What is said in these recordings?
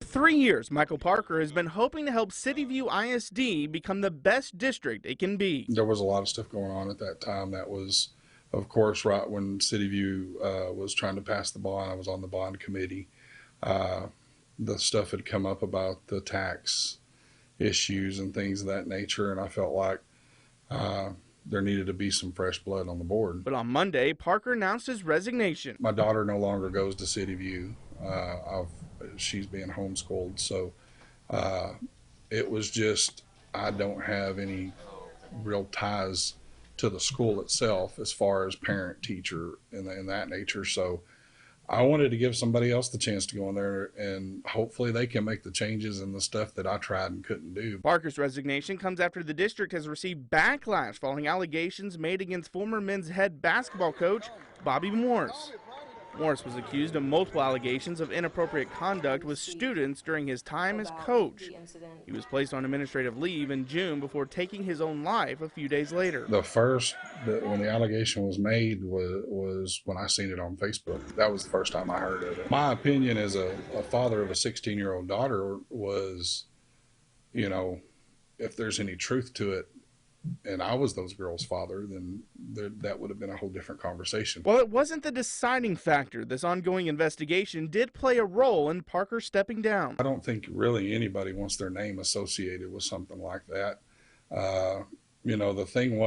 3 years, Michael Parker has been hoping to help City View ISD become the best district it can be. There was a lot of stuff going on at that time. That was, of course, right when City View was trying to pass the bond. I was on the bond committee. The stuff had come up about the tax issues and things of that nature, and I felt like there needed to be some fresh blood on the board. But on Monday, Parker announced his resignation. My daughter no longer goes to City View. She's being homeschooled, so it was just, I don't have any real ties to the school itself as far as parent teacher and that nature. So I wanted to give somebody else the chance to go in there, and hopefully they can make the changes and the stuff that I tried and couldn't do. Parker's resignation comes after the district has received backlash following allegations made against former men's head basketball coach Bobby Morse. Morse was accused of multiple allegations of inappropriate conduct with students during his time as coach. He was placed on administrative leave in June before taking his own life a few days later. When the allegation was made was when I seen it on Facebook. That was the first time I heard of it. My opinion as a father of a 16-year-old daughter was, if there's any truth to it, and I was those girls' father, then that would have been a whole different conversation. While it wasn't the deciding factor, this ongoing investigation did play a role in Parker stepping down. I don't think really anybody wants their name associated with something like that. The thing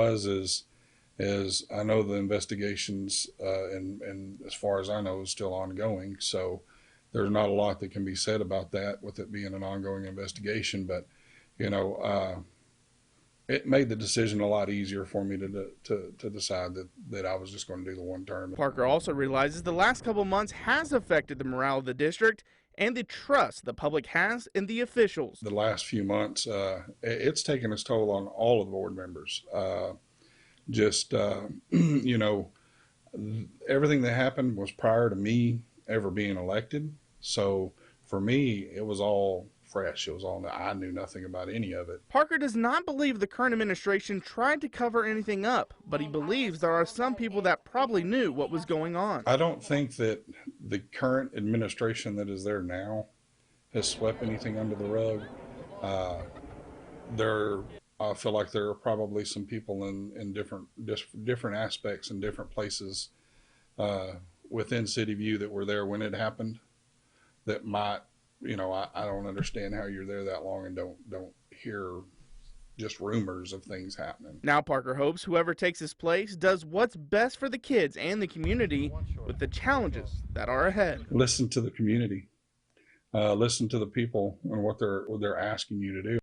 is I know the investigations, and as far as I know, is still ongoing. So there's not a lot that can be said about that with it being an ongoing investigation. But, it made the decision a lot easier for me to decide that I was just going to do the one term. Parker also realizes the last couple months has affected the morale of the district and the trust the public has in the officials. The last few months, it's taken its toll on all of the board members. Everything that happened was prior to me ever being elected. So for me, it was all fresh. It was all, I knew nothing about any of it. Parker does not believe the current administration tried to cover anything up, but he believes there are some people that probably knew what was going on. I don't think that the current administration that is there now has swept anything under the rug. I feel like there are probably some people in different aspects and different places within City View that were there when it happened that might, I don't understand how you're there that long and don't hear just rumors of things happening. Now Parker hopes whoever takes his place does what's best for the kids and the community with the challenges that are ahead. Listen to the community. Listen to the people and what they're asking you to do.